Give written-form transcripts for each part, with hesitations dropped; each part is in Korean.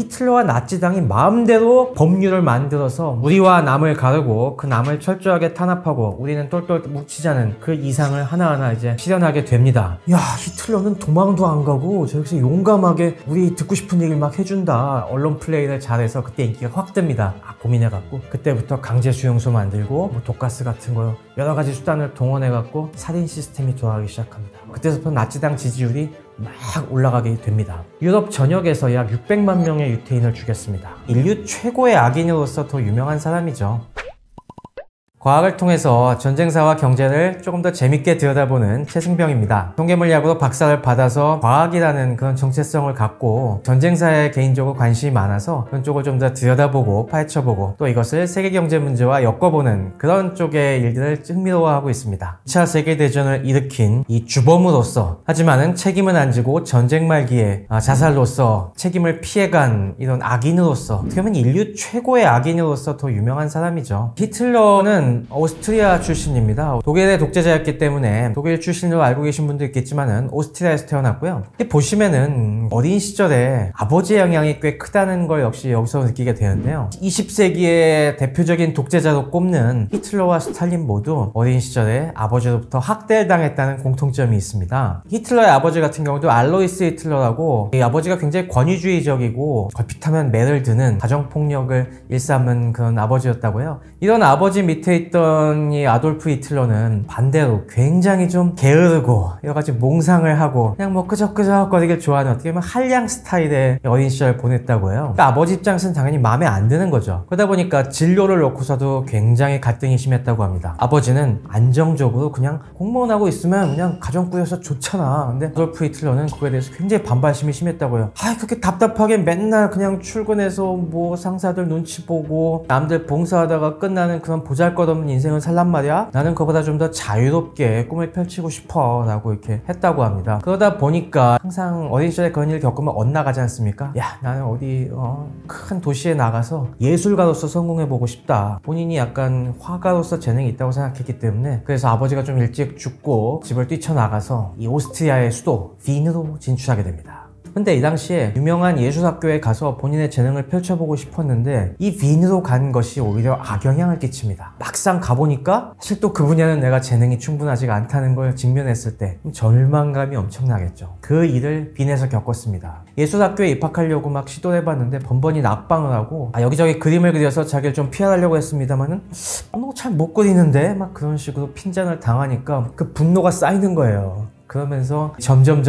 히틀러와 나치당이 마음대로 법률을 만들어서 우리와 남을 가르고 그 남을 철저하게 탄압하고 우리는 똘똘 뭉치자는 그 이상을 하나하나 이제 실현하게 됩니다. 야, 히틀러는 도망도 안 가고 저기서 용감하게 우리 듣고 싶은 얘기를 막 해준다. 언론 플레이를 잘해서 그때 인기가 확 뜹니다. 그때부터 그때부터 강제 수용소 만들고 뭐 독가스 같은 거 여러 가지 수단을 동원해갖고 살인 시스템이 돌아가기 시작합니다. 그때부터 나치당 지지율이 막 올라가게 됩니다. 유럽 전역에서 약 600만 명의 유태인을 죽였습니다. 인류 최고의 악인으로서 더 유명한 사람이죠. 과학을 통해서 전쟁사와 경제를 조금 더 재밌게 들여다보는 최승병입니다. 통계물리학으로 박사를 받아서 과학이라는 그런 정체성을 갖고 전쟁사에 개인적으로 관심이 많아서 그런 쪽을 좀 더 들여다보고 파헤쳐보고 또 이것을 세계경제 문제와 엮어보는 그런 쪽의 일들을 흥미로워하고 있습니다. 2차 세계대전을 일으킨 이 주범으로서 하지만은 책임은 안 지고 전쟁 말기에 자살로서 책임을 피해간 이런 악인으로서 어떻게 보면 인류 최고의 악인으로서 더 유명한 사람이죠. 히틀러는 오스트리아 출신입니다. 독일의 독재자였기 때문에 독일 출신으로 알고 계신 분도 있겠지만은 오스트리아에서 태어났고요. 보시면은 어린 시절에 아버지의 영향이 꽤 크다는 걸 역시 여기서 느끼게 되는데요. 20세기의 대표적인 독재자로 꼽는 히틀러와 스탈린 모두 어린 시절에 아버지로부터 학대를 당했다는 공통점이 있습니다. 히틀러의 아버지 같은 경우도 알로이스 히틀러라고 이 아버지가 굉장히 권위주의적이고 걸핏하면 매를 드는 가정폭력을 일삼은 그런 아버지였다고요. 이런 아버지 밑에 있던 이 아돌프 히틀러는 반대로 굉장히 좀 게으르고 여러가지 몽상을 하고 그냥 뭐 끄적끄적거리길 좋아하는 어떻게 보면 한량 스타일의 어린 시절을 보냈다고 해요. 그러니까 아버지 입장에서는 당연히 마음에 안 드는 거죠. 그러다 보니까 진로를 놓고서도 굉장히 갈등이 심했다고 합니다. 아버지는 안정적으로 그냥 공무원하고 있으면 그냥 가정 꾸려서 좋잖아. 근데 아돌프 히틀러는 그거에 대해서 굉장히 반발심이 심했다고 해요. 그렇게 답답하게 맨날 그냥 출근해서 뭐 상사들 눈치 보고 남들 봉사하다가 끝나는 그런 보잘것없는 인생을 살란 말이야? 나는 그보다 좀 더 자유롭게 꿈을 펼치고 싶어 라고 이렇게 했다고 합니다. 그러다 보니까 항상 어린 시절에 그런 일 겪으면 엇나가지 않습니까? 야, 나는 어디 큰 도시에 나가서 예술가로서 성공해보고 싶다. 본인이 약간 화가로서 재능이 있다고 생각했기 때문에 그래서 아버지가 좀 일찍 죽고 집을 뛰쳐나가서 이 오스트리아의 수도 빈으로 진출하게 됩니다. 근데 이 당시에 유명한 예술학교에 가서 본인의 재능을 펼쳐보고 싶었는데 이 빈으로 간 것이 오히려 악영향을 끼칩니다. 막상 가보니까 사실 또 그 분야는 내가 재능이 충분하지가 않다는 걸 직면했을 때 절망감이 엄청나겠죠. 그 일을 빈에서 겪었습니다. 예술학교에 입학하려고 막 시도를 해봤는데 번번이 낙방을 하고 여기저기 그림을 그려서 자기를 좀 피하려고 했습니다만은 잘 못 그리는데 막 그런 식으로 핀잔을 당하니까 그 분노가 쌓이는 거예요. 그러면서 점점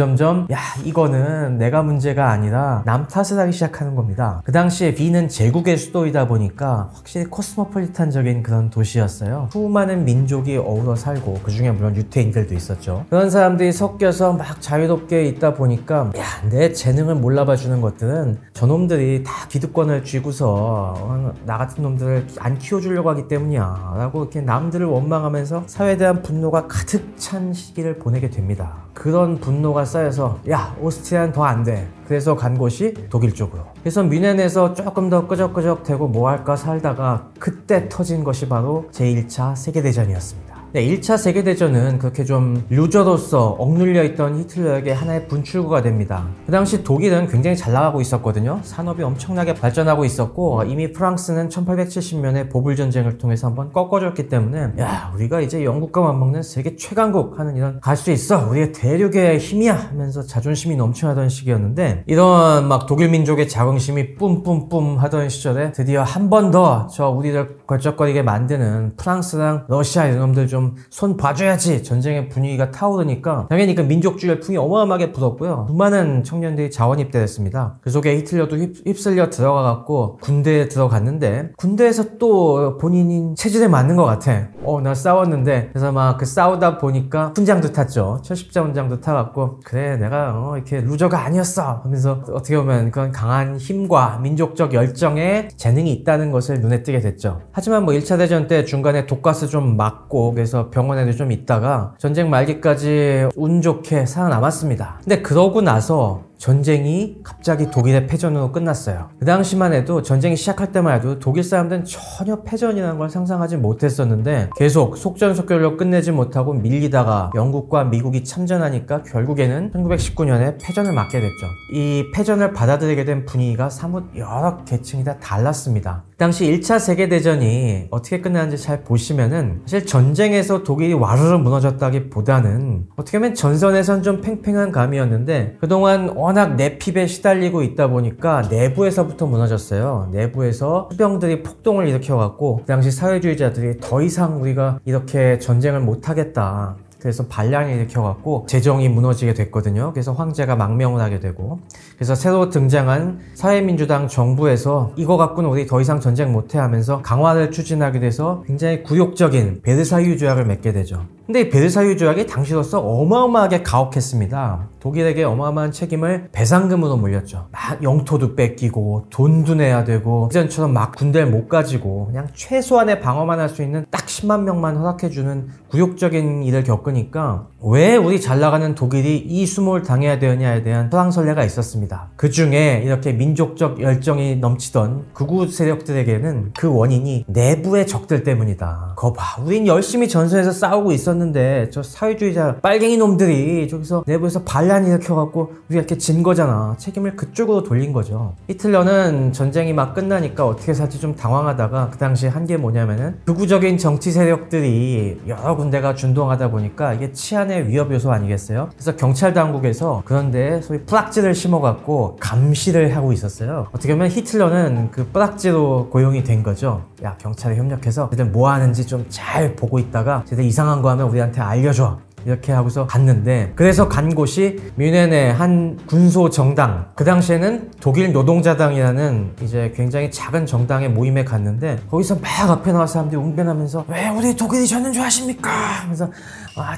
야, 이거는 내가 문제가 아니라 남 탓을 하기 시작하는 겁니다. 그 당시에 빈은 제국의 수도이다 보니까 확실히 코스모폴리탄적인 그런 도시였어요. 수많은 민족이 어우러 살고 그 중에 물론 유태인들도 있었죠. 그런 사람들이 섞여서 막 자유롭게 있다 보니까 야, 내 재능을 몰라봐 주는 것들은 저놈들이 다 기득권을 쥐고서 나 같은 놈들을 안 키워주려고 하기 때문이야 라고 이렇게 남들을 원망하면서 사회에 대한 분노가 가득 찬 시기를 보내게 됩니다. 그런 분노가 쌓여서 야, 오스트리아는 더 안 돼. 그래서 간 곳이 독일 쪽으로. 그래서 뮌헨에서 조금 더 끄적끄적 대고 뭐 할까 살다가 그때 터진 것이 바로 제1차 세계대전이었습니다. 네, 1차 세계대전은 그렇게 좀 루저로서 억눌려 있던 히틀러에게 하나의 분출구가 됩니다. 그 당시 독일은 굉장히 잘 나가고 있었거든요. 산업이 엄청나게 발전하고 있었고 이미 프랑스는 1870년에 보불전쟁을 통해서 한번 꺾어줬기 때문에 야, 우리가 이제 영국과 맞먹는 세계 최강국 하는 이런 갈 수 있어. 우리의 대륙의 힘이야 하면서 자존심이 넘쳐나던 시기였는데 이런 막 독일 민족의 자긍심이 뿜뿜뿜 하던 시절에 드디어 한 번 더 저 우리를 걸쩍거리게 만드는 프랑스랑 러시아 이런 놈들 좀 손 봐줘야지 전쟁의 분위기가 타오르니까 당연히 그 민족주의 열풍이 어마어마하게 불었고요. 수많은 청년들이 자원 입대했습니다. 그 속에 히틀러도 휩쓸려 들어가갖고 군대에 들어갔는데 군대에서 또 본인이 체질에 맞는 것 같아. 나 싸웠는데 그래서 막 그 싸우다 보니까 훈장도 탔죠. 철십자 훈장도 타갖고 그래 내가 이렇게 루저가 아니었어 하면서 어떻게 보면 그런 강한 힘과 민족적 열정에 재능이 있다는 것을 눈에 띄게 됐죠. 하지만 뭐 1차 대전 때 중간에 독가스 좀 맞고 그래서 병원에도 좀 있다가 전쟁 말기까지 운 좋게 살아남았습니다. 근데 그러고 나서 전쟁이 갑자기 독일의 패전으로 끝났어요. 그 당시만 해도 전쟁이 시작할 때만 해도 독일 사람들은 전혀 패전이라는 걸 상상하지 못했었는데 계속 속전속결로 끝내지 못하고 밀리다가 영국과 미국이 참전하니까 결국에는 1919년에 패전을 맞게 됐죠. 이 패전을 받아들이게 된 분위기가 사뭇 여러 계층이 다 달랐습니다. 당시 1차 세계대전이 어떻게 끝나는지 잘 보시면은 사실 전쟁에서 독일이 와르르 무너졌다기보다는 어떻게 보면 전선에선 좀 팽팽한 감이었는데 그동안 워낙 내핍에 시달리고 있다 보니까 내부에서부터 무너졌어요. 내부에서 수병들이 폭동을 일으켜갖고 그 당시 사회주의자들이 더 이상 우리가 이렇게 전쟁을 못하겠다. 그래서 반란을 일으켜갖고 재정이 무너지게 됐거든요. 그래서 황제가 망명을 하게 되고 그래서 새로 등장한 사회민주당 정부에서 이거 갖고는 우리 더 이상 전쟁 못해 하면서 강화를 추진하게 돼서 굉장히 굴욕적인 베르사유 조약을 맺게 되죠. 근데 이 베르사유 조약이 당시로서 어마어마하게 가혹했습니다. 독일에게 어마어마한 책임을 배상금으로 물렸죠. 막 영토도 뺏기고 돈도 내야 되고 예전처럼 막 군대를 못 가지고 그냥 최소한의 방어만 할 수 있는 딱 10만 명만 허락해주는 굴욕적인 일을 겪으니까 왜 우리 잘 나가는 독일이 이 수모를 당해야 되느냐에 대한 설왕설래가 있었습니다. 그 중에 이렇게 민족적 열정이 넘치던 극우 세력들에게는 그 원인이 내부의 적들 때문이다. 거 봐, 우린 열심히 전선에서 싸우고 있었는데 저 사회주의자 빨갱이 놈들이 저기서 내부에서 반란 일으켜갖고 우리가 이렇게 진 거잖아. 책임을 그쪽으로 돌린 거죠. 히틀러는 전쟁이 막 끝나니까 어떻게 살지 좀 당황하다가 그 당시에 한 게 뭐냐면은 극우적인 정치 세력들이 여러 군데가 준동하다 보니까 이게 치안의 위협 요소 아니겠어요? 그래서 경찰 당국에서 그런데 소위 뿌락지를 심어갖고 감시를 하고 있었어요. 어떻게 보면 히틀러는 그 뿌락지로 고용이 된 거죠. 야, 경찰에 협력해서 쟤들 뭐 하는지 좀 잘 보고 있다가 쟤들 이상한 거 하면 우리한테 알려줘. 이렇게 하고서 갔는데 그래서 간 곳이 뮌헨의 한 군소 정당, 그 당시에는 독일 노동자당이라는 이제 굉장히 작은 정당의 모임에 갔는데 거기서 막 앞에 나와서 사람들이 웅변하면서 왜 우리 독일이 졌는 줄 아십니까? 하면서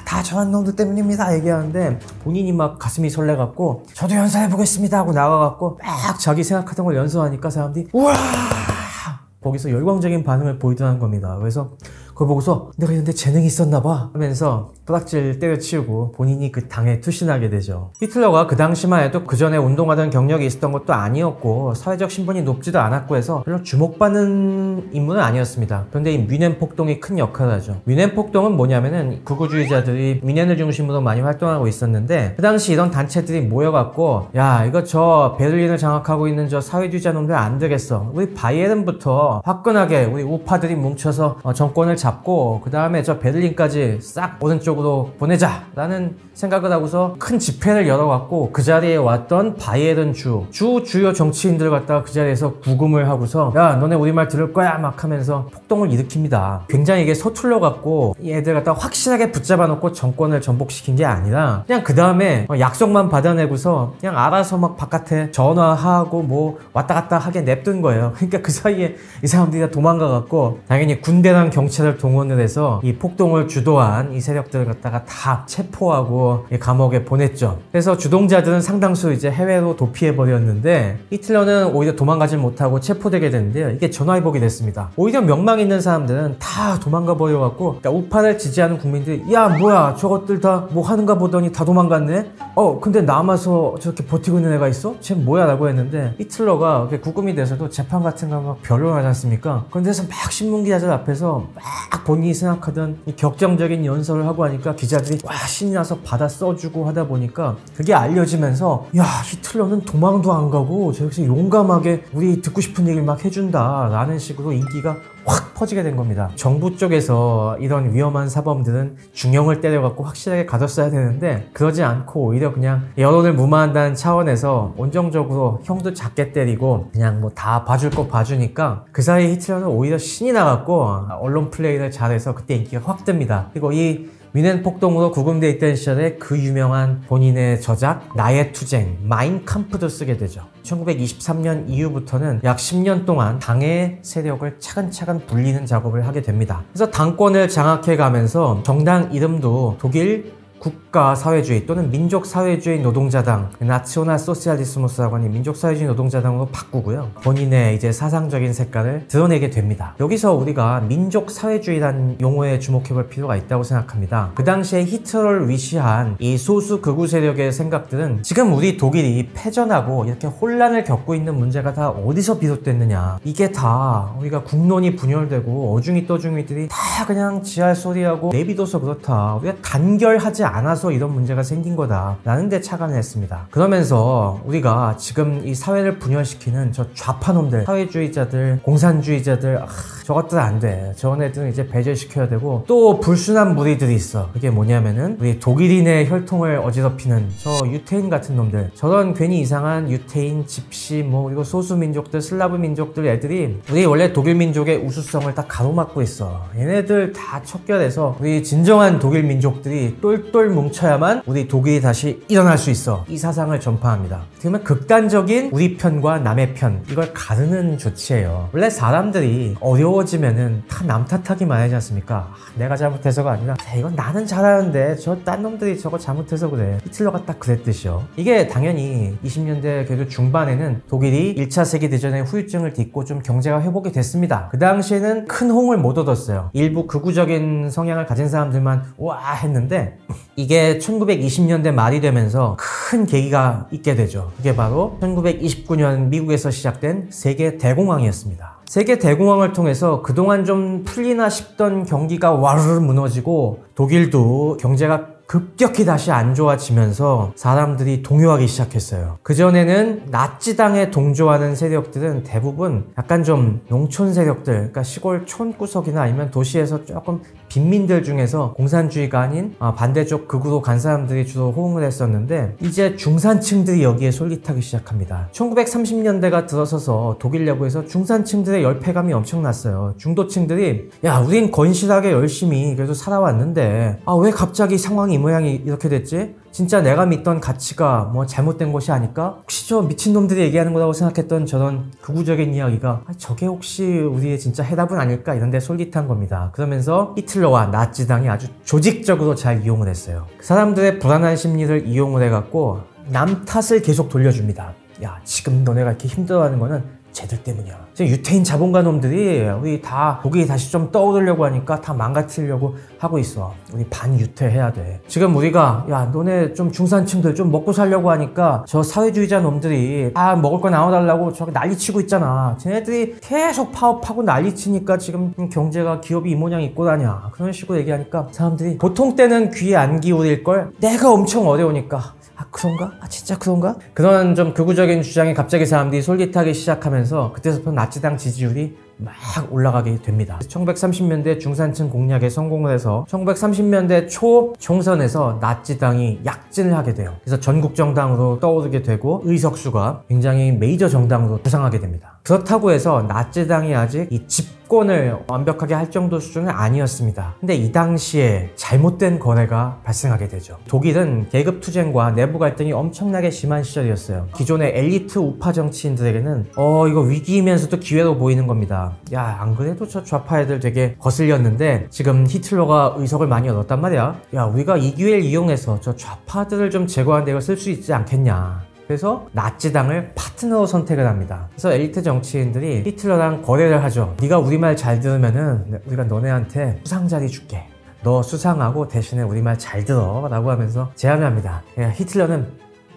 다 저런 놈들 때문입니다 얘기하는데 본인이 막 가슴이 설레갖고 저도 연설해보겠습니다 하고 나가갖고 막 자기 생각하던 걸 연설하니까 사람들이 우와 거기서 열광적인 반응을 보이더라는 겁니다. 그래서 그걸 보고서 내가 이런데 재능이 있었나 봐 하면서 뿌락질 때려치우고 본인이 그 당에 투신하게 되죠. 히틀러가 그 당시만 해도 그 전에 운동하던 경력이 있었던 것도 아니었고 사회적 신분이 높지도 않았고 해서 별로 주목받는 인물은 아니었습니다. 그런데 이 뮌헨 폭동이 큰 역할을 하죠. 뮌헨 폭동은 뭐냐면은 극우주의자들이 뮌헨을 중심으로 많이 활동하고 있었는데 그 당시 이런 단체들이 모여갖고 야 이거 저 베를린을 장악하고 있는 저 사회주의자 놈들 안 되겠어. 우리 바이에른부터 화끈하게 우리 우파들이 뭉쳐서 정권을 잡고 그 다음에 저 베를린까지 싹 오른쪽으로 보내자 라는 생각을 하고서 큰 집회를 열어갖고 그 자리에 왔던 바이에른 주요 정치인들 갖다가 그 자리에서 구금을 하고서 야 너네 우리 말 들을 거야 막 하면서 폭동을 일으킵니다. 굉장히 이게 서툴러 갖고 이 애들 갖다가 확실하게 붙잡아 놓고 정권을 전복시킨 게 아니라 그냥 그 다음에 약속만 받아내고서 그냥 알아서 막 바깥에 전화하고 뭐 왔다 갔다 하게 냅둔 거예요. 그러니까 그 사이에 이 사람들이 다 도망가 갖고 당연히 군대랑 경찰을 동원을 해서 이 폭동을 주도한 이 세력들을 갖다가 다 체포하고 감옥에 보냈죠. 그래서 주동자들은 상당수 이제 해외로 도피해 버렸는데 히틀러는 오히려 도망가지 못하고 체포되게 되는데요. 이게 전화위복이 됐습니다. 오히려 명망 있는 사람들은 다 도망가 버려갖고 그러니까 우파를 지지하는 국민들이 야 뭐야 저것들 다 뭐 하는가 보더니 다 도망갔네? 근데 남아서 저렇게 버티고 있는 애가 있어? 쟤 뭐야? 라고 했는데 히틀러가 구금이 돼서도 재판 같은 거 막 변론하지 않습니까? 그런데서 막 신문기자들 앞에서 막 본인이 생각하던 이 격정적인 연설을 하고 하니까 기자들이 와 신이 나서 받아 써주고 하다 보니까 그게 알려지면서 야 히틀러는 도망도 안 가고 저기서 용감하게 우리 듣고 싶은 얘기를 막 해준다 라는 식으로 인기가 확 퍼지게 된 겁니다. 정부 쪽에서 이런 위험한 사범들은 중형을 때려갖고 확실하게 가뒀어야 되는데 그러지 않고 오히려 그냥 여론을 무마한다는 차원에서 온정적으로 형도 작게 때리고 그냥 뭐 다 봐줄 거 봐주니까 그 사이에 히틀러는 오히려 신이 나갖고 언론 플레이를 잘해서 그때 인기가 확 듭니다. 그리고 이 뮌헨 폭동으로 구금돼 있던 시절에 그 유명한 본인의 저작 나의 투쟁 마인 캄프도 쓰게 되죠. 1923년 이후부터는 약 10년 동안 당의 세력을 차근차근 불리는 작업을 하게 됩니다. 그래서 당권을 장악해 가면서 정당 이름도 독일 국가 사회주의 또는 민족 사회주의 노동자당 나치오날 소시알리스무스라고 하는 민족사회주의 노동자당으로 바꾸고요. 본인의 이제 사상적인 색깔을 드러내게 됩니다. 여기서 우리가 민족사회주의라는 용어에 주목해볼 필요가 있다고 생각합니다. 그 당시에 히틀러를 위시한 이 소수 극우 세력의 생각들은 지금 우리 독일이 패전하고 이렇게 혼란을 겪고 있는 문제가 다 어디서 비롯됐느냐, 이게 다 우리가 국론이 분열되고 어중이 떠중이들이 다 그냥 지할 소리하고 내비둬서 그렇다, 우리가 단결하지 않아서 이런 문제가 생긴 거다 라는 데 착안을 했습니다. 그러면서 우리가 지금 이 사회를 분열시키는 저 좌파놈들, 사회주의자들, 공산주의자들, 저것들 안 돼. 저런 애들은 이제 배제시켜야 되고, 또 불순한 무리들이 있어. 그게 뭐냐면은 우리 독일인의 혈통을 어지럽히는 저 유태인 같은 놈들, 저런 괜히 이상한 유태인, 집시, 그리고 소수민족들, 슬라브 민족들 애들이 우리 원래 독일 민족의 우수성을 다 가로막고 있어. 얘네들 다 척결해서 우리 진정한 독일 민족들이 똘똘 뭉쳐야만 우리 독일이 다시 일어날 수 있어. 이 사상을 전파합니다. 그러면 극단적인 우리 편과 남의 편, 이걸 가르는 조치예요. 원래 사람들이 어려워지면은 다 남 탓하기만 하지 않습니까? 내가 잘못해서가 아니라 이건 나는 잘하는데 저 딴 놈들이 저거 잘못해서 그래. 히틀러가 딱 그랬듯이요. 이게 당연히 20년대 그래도 중반에는 독일이 1차 세계대전의 후유증을 딛고 좀 경제가 회복이 됐습니다. 그 당시에는 큰 호응을 못 얻었어요. 일부 극우적인 성향을 가진 사람들만 와 했는데, 이게 1920년대 말이 되면서 큰 계기가 있게 되죠. 그게 바로 1929년 미국에서 시작된 세계 대공황이었습니다. 세계 대공황을 통해서 그동안 좀 풀리나 싶던 경기가 와르르 무너지고 독일도 경제가 급격히 다시 안 좋아지면서 사람들이 동요하기 시작했어요. 그전에는 나치당에 동조하는 세력들은 대부분 약간 좀 농촌 세력들, 그러니까 시골 촌구석이나 아니면 도시에서 조금 빈민들 중에서 공산주의가 아닌 반대쪽 극우로 간 사람들이 주로 호응을 했었는데, 이제 중산층들이 여기에 솔깃하기 시작합니다. 1930년대가 들어서서 독일 내부에서 중산층들의 열패감이 엄청났어요. 중도층들이 야, 우린 건실하게 열심히 그래도 살아왔는데 왜 갑자기 상황이 이 모양이 이렇게 됐지? 진짜 내가 믿던 가치가 잘못된 것이 아닐까? 혹시 저 미친놈들이 얘기하는 거라고 생각했던 저런 극우적인 이야기가 저게 혹시 우리의 진짜 해답은 아닐까? 이런 데 솔깃한 겁니다. 그러면서 히틀러와 나치당이 아주 조직적으로 잘 이용을 했어요. 그 사람들의 불안한 심리를 이용을 해갖고 남 탓을 계속 돌려줍니다. 야, 지금 너네가 이렇게 힘들어하는 거는 쟤들 때문이야. 지금 유태인 자본가 놈들이 우리 다 독일이 다시 좀 떠오르려고 하니까 다 망가뜨리려고 하고 있어. 우리 반유태해야 돼. 지금 우리가 야, 너네 좀 중산층들 좀 먹고 살려고 하니까 저 사회주의자 놈들이 다 먹을 거 나와달라고 저기 난리치고 있잖아. 쟤네들이 계속 파업하고 난리치니까 지금 경제가, 기업이 이 모양 있고 다냐. 그런 식으로 얘기하니까 사람들이 보통 때는 귀에 안 기울일 걸 내가 엄청 어려우니까 그런가? 진짜 그런가? 그런 좀 극우적인 주장에 갑자기 사람들이 솔깃하기 시작하면서 그때부터 나치당 지지율이 막 올라가게 됩니다. 1930년대 중산층 공략에 성공을 해서 1930년대 초 총선에서 나치당이 약진을 하게 돼요. 그래서 전국 정당으로 떠오르게 되고 의석수가 굉장히 메이저 정당으로 부상하게 됩니다. 그렇다고 해서 나치당이 아직 이 집권을 완벽하게 할 정도 수준은 아니었습니다. 근데 이 당시에 잘못된 거래가 발생하게 되죠. 독일은 계급 투쟁과 내부 갈등이 엄청나게 심한 시절이었어요. 기존의 엘리트 우파 정치인들에게는 이거 위기이면서도 기회로 보이는 겁니다. 야, 안 그래도 저 좌파 애들 되게 거슬렸는데 지금 히틀러가 의석을 많이 얻었단 말이야. 야, 우리가 이 기회를 이용해서 저 좌파들을 좀 제거하는 데 이걸 쓸 수 있지 않겠냐. 그래서 나치당을 파트너로 선택을 합니다. 그래서 엘리트 정치인들이 히틀러랑 거래를 하죠. 네가 우리 말 잘 들으면은 우리가 너네한테 수상자리 줄게. 너 수상하고 대신에 우리 말 잘 들어 라고 하면서 제안을 합니다. 히틀러는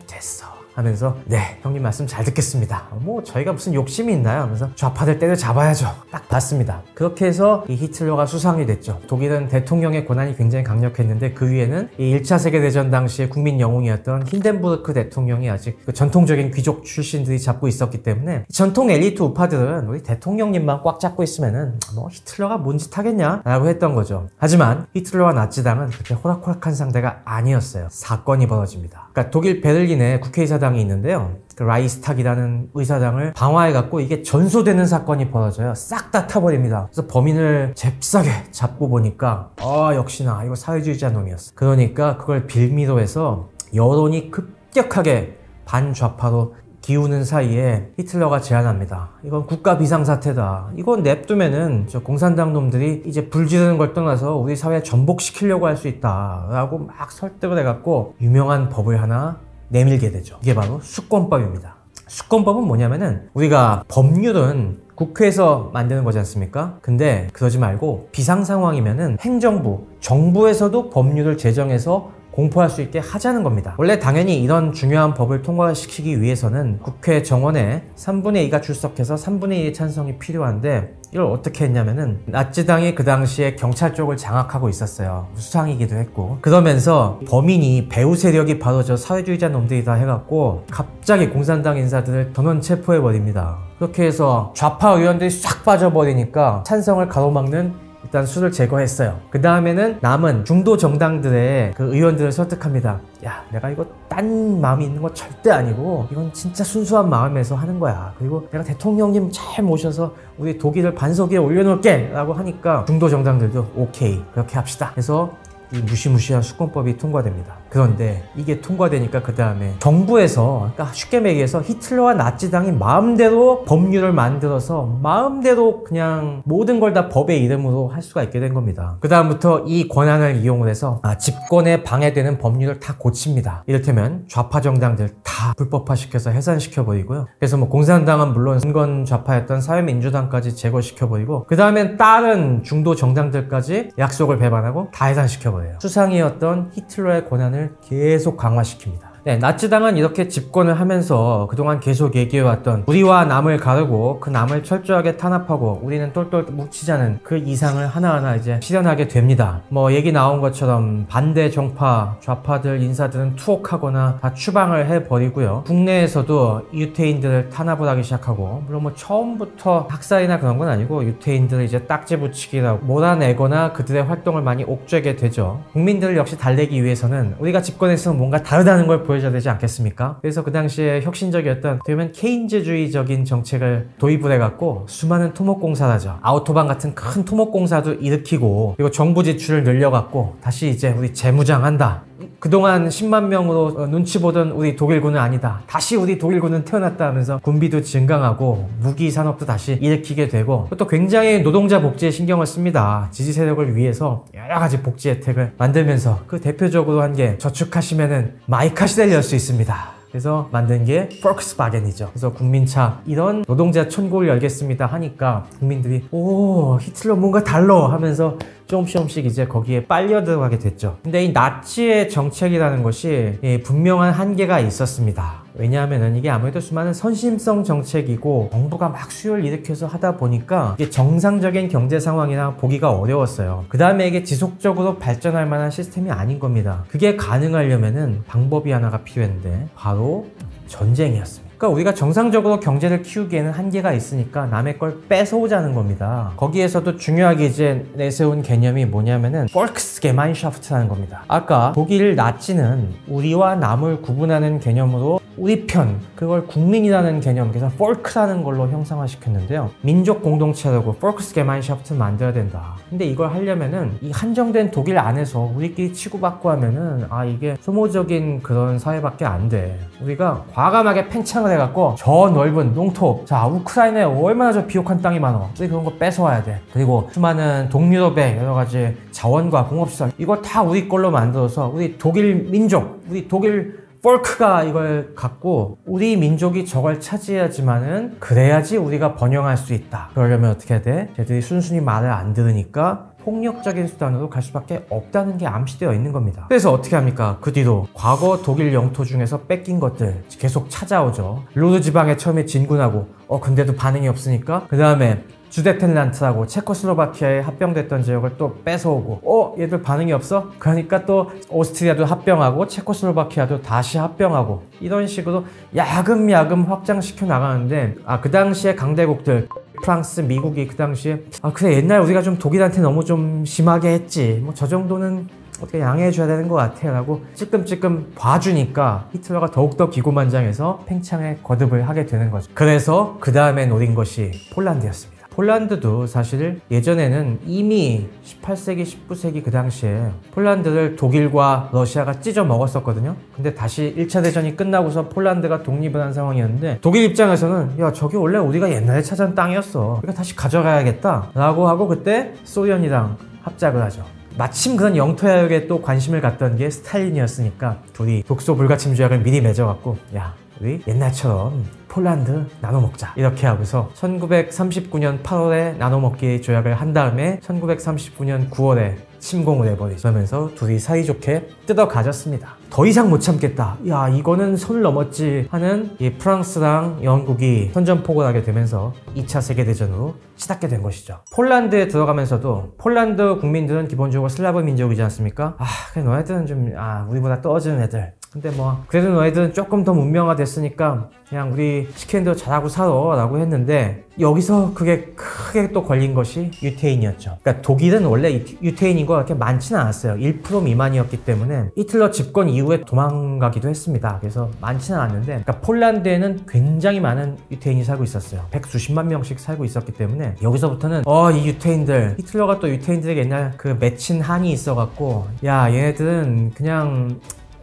됐어 하면서 네, 형님 말씀 잘 듣겠습니다. 저희가 무슨 욕심이 있나요? 하면서 좌파들 때려잡아야죠. 딱 봤습니다. 그렇게 해서 이 히틀러가 수상이 됐죠. 독일은 대통령의 권한이 굉장히 강력했는데 그 위에는 이 1차 세계대전 당시에 국민 영웅이었던 힌덴부르크 대통령이 아직 그 전통적인 귀족 출신들이 잡고 있었기 때문에 전통 엘리트 우파들은 우리 대통령님만 꽉 잡고 있으면은 히틀러가 뭔 짓 하겠냐? 라고 했던 거죠. 하지만 히틀러와 나치당은 그렇게 호락호락한 상대가 아니었어요. 사건이 벌어집니다. 그러니까 독일 베를린에 국회의사당이 있는데요. 그 라이스탁이라는 의사당을 방화해갖고 이게 전소되는 사건이 벌어져요. 싹 다 타버립니다. 그래서 범인을 잽싸게 잡고 보니까 역시나 이거 사회주의자 놈이었어. 그러니까 그걸 빌미로 해서 여론이 급격하게 반좌파로 기우는 사이에 히틀러가 제안합니다. 이건 국가 비상사태다. 이건 냅두면은 저 공산당 놈들이 이제 불 지르는 걸 떠나서 우리 사회에 전복시키려고 할 수 있다 라고 막 설득을 해갖고 유명한 법을 하나 내밀게 되죠. 이게 바로 수권법입니다. 수권법은 뭐냐면은 우리가 법률은 국회에서 만드는 거지 않습니까? 근데 그러지 말고 비상상황이면은 행정부, 정부에서도 법률을 제정해서 공포할 수 있게 하자는 겁니다. 원래 당연히 이런 중요한 법을 통과시키기 위해서는 국회 정원에 3분의 2가 출석해서 3분의 2의 찬성이 필요한데 이걸 어떻게 했냐면은 나치당이 그 당시에 경찰 쪽을 장악하고 있었어요. 수상이기도 했고. 그러면서 범인이 배후 세력이 바로 저 사회주의자 놈들이다 해갖고 갑자기 공산당 인사들을 전원 체포해버립니다. 그렇게 해서 좌파 의원들이 싹 빠져버리니까 찬성을 가로막는 일단 수를 제거했어요. 그 다음에는 남은 중도 정당들의 그 의원들을 설득합니다. 야, 내가 이거 딴 마음이 있는 거 절대 아니고 이건 진짜 순수한 마음에서 하는 거야. 그리고 내가 대통령님 잘 모셔서 우리 독일을 반석 위에 올려놓을게 라고 하니까 중도 정당들도 오케이 그렇게 합시다. 그래서 이 무시무시한 수권법이 통과됩니다. 그런데 이게 통과되니까 그 다음에 정부에서, 그러니까 쉽게 얘기해서 히틀러와 나치당이 마음대로 법률을 만들어서 마음대로 그냥 모든 걸 다 법의 이름으로 할 수가 있게 된 겁니다. 그 다음부터 이 권한을 이용을 해서 집권에 방해되는 법률을 다 고칩니다. 이를테면 좌파 정당들 다 불법화시켜서 해산시켜버리고요. 그래서 뭐 공산당은 물론 선건 좌파였던 사회민주당까지 제거시켜버리고 그 다음엔 다른 중도 정당들까지 약속을 배반하고 다 해산시켜버려요. 수상이었던 히틀러의 권한을 계속 강화시킵니다. 네, 나치당은 이렇게 집권을 하면서 그동안 계속 얘기해왔던 우리와 남을 가르고 그 남을 철저하게 탄압하고 우리는 똘똘 뭉치자는 그 이상을 하나하나 이제 실현하게 됩니다. 뭐 얘기 나온 것처럼 반대 정파, 좌파들, 인사들은 투옥하거나 다 추방을 해버리고요. 국내에서도 유태인들을 탄압을 하기 시작하고, 물론 뭐 처음부터 학살이나 그런 건 아니고 유태인들을 이제 딱지 붙이기라고 몰아내거나 그들의 활동을 많이 옥죄게 되죠. 국민들을 역시 달래기 위해서는 우리가 집권에서는 뭔가 다르다는 걸 보여줘야 되지 않겠습니까? 그래서 그 당시에 혁신적이었던 그러면 케인즈주의적인 정책을 도입을 해갖고 수많은 토목공사를 하죠. 아우토반 같은 큰 토목공사도 일으키고, 그리고 정부 지출을 늘려갖고 다시 이제 우리 재무장한다. 그동안 10만 명으로 눈치 보던 우리 독일군은 아니다. 다시 우리 독일군은 태어났다 하면서 군비도 증강하고 무기 산업도 다시 일으키게 되고, 또 굉장히 노동자 복지에 신경을 씁니다. 지지 세력을 위해서 여러 가지 복지 혜택을 만들면서 그 대표적으로 한 게 저축하시면은 마이카 시대를 열 수 있습니다. 그래서 만든 게 폭스바겐이죠. 그래서 국민차 이런 노동자 천국을 열겠습니다 하니까 국민들이 오, 히틀러 뭔가 달러 하면서 조금씩 이제 거기에 빨려 들어가게 됐죠. 근데 이 나치의 정책이라는 것이 분명한 한계가 있었습니다. 왜냐하면 이게 아무래도 수많은 선심성 정책이고 정부가 막 수요를 일으켜서 하다 보니까 이게 정상적인 경제 상황이나 보기가 어려웠어요. 그 다음에 이게 지속적으로 발전할 만한 시스템이 아닌 겁니다. 그게 가능하려면은 방법이 하나가 필요했는데 바로 전쟁이었습니다. 그러니까 우리가 정상적으로 경제를 키우기에는 한계가 있으니까 남의 걸 뺏어오자는 겁니다. 거기에서도 중요하게 이제 내세운 개념이 뭐냐면은 Volksgemeinschafts라는 겁니다. 아까 독일 나치는 우리와 남을 구분하는 개념으로 우리 편, 그걸 국민이라는 개념, 그래서 Volk라는 걸로 형상화시켰는데요. 민족 공동체라고 Volksgemeinschafts를 만들어야 된다. 근데 이걸 하려면은 이 한정된 독일 안에서 우리끼리 치고받고 하면은 이게 소모적인 그런 사회밖에 안 돼. 우리가 과감하게 팽창을 해갖고 저 넓은 농토, 자 우크라이나에 얼마나 저 비옥한 땅이 많아, 우리 그런 거 뺏어와야 돼. 그리고 수많은 동유럽의 여러 가지 자원과 공업시설, 이거 다 우리 걸로 만들어서 우리 독일 민족, 우리 독일 폴크가 이걸 갖고 우리 민족이 저걸 차지해야지만은 그래야지 우리가 번영할 수 있다. 그러려면 어떻게 해야 돼? 쟤들이 순순히 말을 안 들으니까 폭력적인 수단으로 갈 수밖에 없다는 게 암시되어 있는 겁니다. 그래서 어떻게 합니까? 그 뒤로 과거 독일 영토 중에서 뺏긴 것들 계속 찾아오죠. 루르 지방에 처음에 진군하고 근데도 반응이 없으니까 그 다음에 주데텐란트라고 체코슬로바키아에 합병됐던 지역을 또 뺏어오고 얘들 반응이 없어? 그러니까 또 오스트리아도 합병하고 체코슬로바키아도 다시 합병하고, 이런 식으로 야금야금 확장시켜 나가는데 그 당시에 강대국들 프랑스, 미국이 그 당시에 그래 옛날 우리가 좀 독일한테 너무 좀 심하게 했지, 뭐 저 정도는 어떻게 양해해줘야 되는 것 같아 라고 찔끔찔끔 봐주니까 히틀러가 더욱더 기고만장해서 팽창에 거듭을 하게 되는 거죠. 그래서 그 다음에 노린 것이 폴란드였습니다. 폴란드도 사실 예전에는 이미 18세기, 19세기 그 당시에 폴란드를 독일과 러시아가 찢어 먹었었거든요. 근데 다시 1차 대전이 끝나고서 폴란드가 독립을 한 상황이었는데 독일 입장에서는 야 저기 원래 우리가 옛날에 찾은 땅이었어. 우리가 다시 가져가야겠다 라고 하고 그때 소련이랑 합작을 하죠. 마침 그런 영토 야역에 또 관심을 갖던 게 스탈린이었으니까 둘이 독소 불가침 조약을 미리 맺어갖고 야 우리 옛날처럼 폴란드 나눠 먹자 이렇게 하고서 1939년 8월에 나눠 먹기 조약을 한 다음에 1939년 9월에 침공을 해버리죠. 그러면서 둘이 사이좋게 뜯어 가졌습니다. 더 이상 못 참겠다. 야 이거는 선을 넘었지 하는 이 프랑스랑 영국이 선전포고를 하게 되면서 2차 세계대전으로 치닫게 된 것이죠. 폴란드에 들어가면서도 폴란드 국민들은 기본적으로 슬라브 민족이지 않습니까? 그래 너희들은 좀 우리보다 떨어지는 애들. 근데 뭐 그래도 너희들은 조금 더 문명화됐으니까 그냥 우리 시키는 대로 잘하고 살아 라고 했는데 여기서 그게 크게 또 걸린 것이 유태인이었죠. 그러니까 독일은 원래 유태인 인구가 그렇게 많지는 않았어요. 1% 미만이었기 때문에 히틀러 집권 이후에 도망가기도 했습니다. 그래서 많지는 않았는데 그러니까 폴란드에는 굉장히 많은 유태인이 살고 있었어요. 백수십만 명씩 살고 있었기 때문에 여기서부터는 이 유태인들 히틀러가 또 유태인들에게 옛날 그 맺힌 한이 있어갖고 야 얘네들은 그냥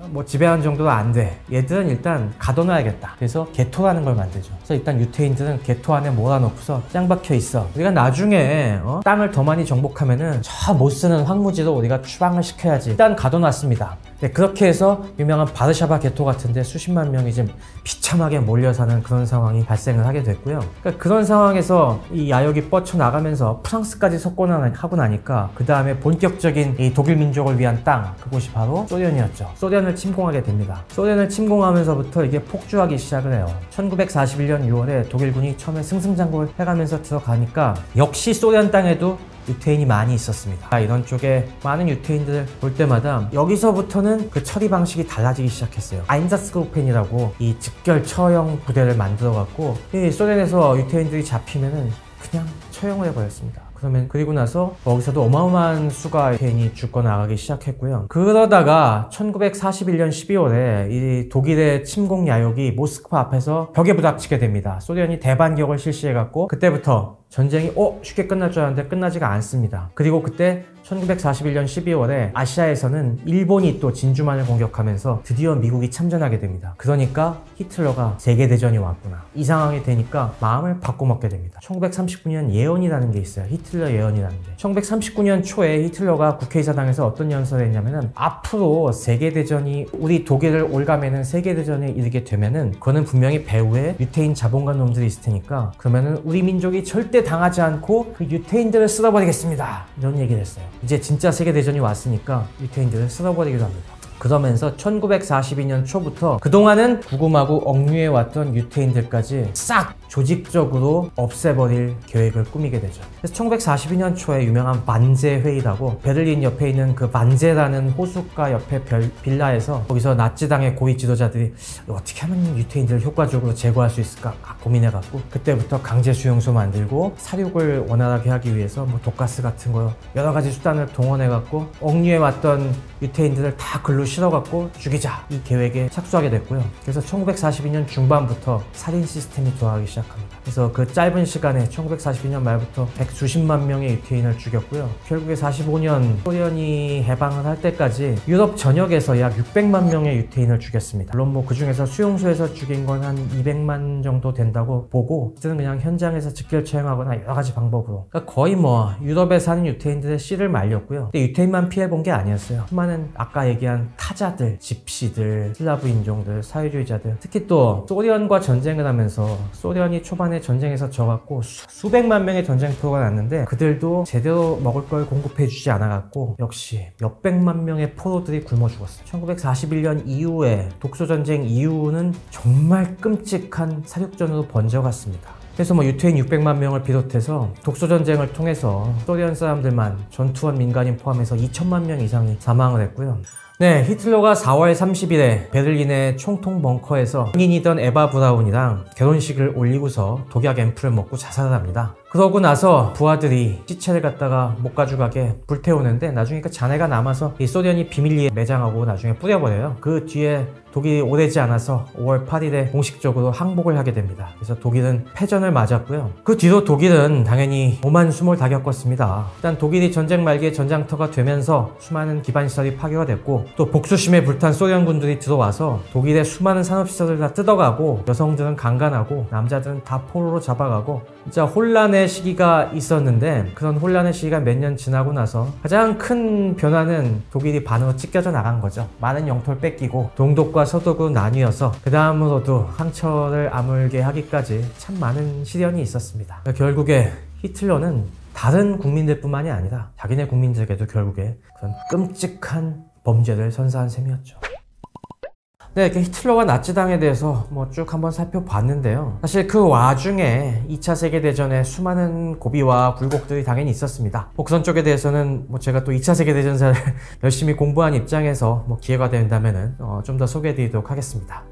뭐 지배하는 정도도 안 돼. 얘들은 일단 가둬놔야겠다. 그래서 게토라는 걸 만들죠. 그래서 일단 유태인들은 게토 안에 몰아넣고서 짱 박혀 있어. 우리가 나중에 땅을 더 많이 정복하면은 저 못 쓰는 황무지로 우리가 추방을 시켜야지. 일단 가둬놨습니다. 네, 그렇게 해서 유명한 바르샤바 게토 같은데 수십만 명이 지금 비참하게 몰려 사는 그런 상황이 발생을 하게 됐고요. 그러니까 그런 상황에서 이 야욕이 뻗쳐나가면서 프랑스까지 석권하고 나니까 그 다음에 본격적인 이 독일 민족을 위한 땅, 그곳이 바로 소련이었죠. 소련을 침공하게 됩니다. 소련을 침공하면서부터 이게 폭주하기 시작을 해요. 1941년 6월에 독일군이 처음에 승승장구를 해가면서 들어가니까 역시 소련 땅에도 유태인이 많이 있었습니다. 이런 쪽에 많은 유태인들을 볼 때마다 여기서부터는 그 처리 방식이 달라지기 시작했어요. 아인자츠그루펜이라고 이 직결 처형 부대를 만들어 갖고 이 소련에서 유태인들이 잡히면은 그냥 처형을 해버렸습니다. 그리고 나서 거기서도 어마어마한 수가 유태인이 죽어나가기 시작했고요. 그러다가 1941년 12월에 이 독일의 침공 야욕이 모스크바 앞에서 벽에 부닥치게 됩니다. 소련이 대반격을 실시해갖고 그때부터 전쟁이 쉽게 끝날 줄 알았는데 끝나지가 않습니다. 그리고 그때 1941년 12월에 아시아에서는 일본이 또 진주만을 공격하면서 드디어 미국이 참전하게 됩니다. 그러니까 히틀러가 세계대전이 왔구나. 이 상황이 되니까 마음을 바꿔먹게 됩니다. 1939년 예언이라는 게 있어요. 히틀러 예언이라는 게. 1939년 초에 히틀러가 국회의사당에서 어떤 연설을 했냐면은 앞으로 세계대전이 우리 독일을 올가매는 세계대전에 이르게 되면은 그거는 분명히 배후에 유태인 자본가 놈들이 있을 테니까 그러면은 우리 민족이 절대 당하지 않고 그 유태인들을 쓸어버리겠습니다. 이런 얘기를 했어요. 이제 진짜 세계대전이 왔으니까 유태인들을 쓸어버리기도 합니다. 그러면서 1942년 초부터 그동안은 구금하고 억류해왔던 유태인들까지 싹 조직적으로 없애버릴 계획을 꾸미게 되죠. 그래서 1942년 초에 유명한 반제 회의라고 베를린 옆에 있는 그 반제라는 호숫가 옆에 빌라에서 거기서 나치당의 고위 지도자들이 어떻게 하면 유태인들을 효과적으로 제거할 수 있을까 고민해갖고 그때부터 강제 수용소 만들고 사륙을 원활하게 하기 위해서 뭐 독가스 같은 거 여러 가지 수단을 동원해갖고 억류해왔던 유태인들을 다 글로 실어갖고 죽이자 이 계획에 착수하게 됐고요. 그래서 1942년 중반부터 살인 시스템이 돌아가기 시작합니다. 그래서 그 짧은 시간에 1942년 말부터 백수십만 명의 유태인을 죽였고요. 결국에 45년 소련이 해방을 할 때까지 유럽 전역에서 약 600만 명의 유태인을 죽였습니다. 물론 뭐 그 중에서 수용소에서 죽인 건 한 200만 정도 된다고 보고 이들은 그냥 현장에서 직결 처형하거나 여러 가지 방법으로 그러니까 거의 뭐 유럽에 사는 유태인들의 씨를 말렸고요. 근데 유태인만 피해본 게 아니었어요. 수많은 아까 얘기한 타자들, 집시들, 슬라브 인종들, 사회주의자들 특히 또 소련과 전쟁을 하면서 소련이 초반에 전쟁에서 져갖고 수백만 명의 전쟁터가 났는데 그들도 제대로 먹을 걸 공급해주지 않아갖고 역시 몇백만 명의 포로들이 굶어 죽었어요. 1941년 이후에 독소전쟁 이후는 정말 끔찍한 사륙전으로 번져갔습니다. 그래서 뭐 유태인 600만 명을 비롯해서 독소전쟁을 통해서 소련 사람들만 전투원 민간인 포함해서 2천만 명 이상이 사망을 했고요. 네, 히틀러가 4월 30일에 베를린의 총통 벙커에서 군인이던 에바 브라운이랑 결혼식을 올리고서 독약 앰플을 먹고 자살을 합니다. 그러고 나서 부하들이 시체를 갖다가 못 가져가게 불태우는데 나중에 그 잔해가 남아서 이 소련이 비밀리에 매장하고 나중에 뿌려버려요. 그 뒤에 독일이 오래지 않아서 5월 8일에 공식적으로 항복을 하게 됩니다. 그래서 독일은 패전을 맞았고요. 그 뒤로 독일은 당연히 오만 수몰 다 겪었습니다. 일단 독일이 전쟁 말기에 전장터가 되면서 수많은 기반시설이 파괴가 됐고 또 복수심에 불탄 소련군들이 들어와서 독일의 수많은 산업시설을 다 뜯어가고 여성들은 강간하고 남자들은 다 포로로 잡아가고 진짜 혼란의 시기가 있었는데 그런 혼란의 시기가 몇 년 지나고 나서 가장 큰 변화는 독일이 반으로 찢겨져 나간 거죠. 많은 영토를 뺏기고 동독과 서독으로 나뉘어서 그 다음으로도 상처를 아물게 하기까지 참 많은 시련이 있었습니다. 결국에 히틀러는 다른 국민들뿐만이 아니라 자기네 국민들에게도 결국에 그런 끔찍한 범죄를 선사한 셈이었죠. 네, 이렇게 히틀러와 나치당에 대해서 쭉 한번 살펴봤는데요. 사실 그 와중에 2차 세계대전에 수많은 고비와 굴곡들이 당연히 있었습니다. 그런 쪽에 대해서는 제가 또 2차 세계대전사를 열심히 공부한 입장에서 기회가 된다면은 좀 더 소개해 드리도록 하겠습니다.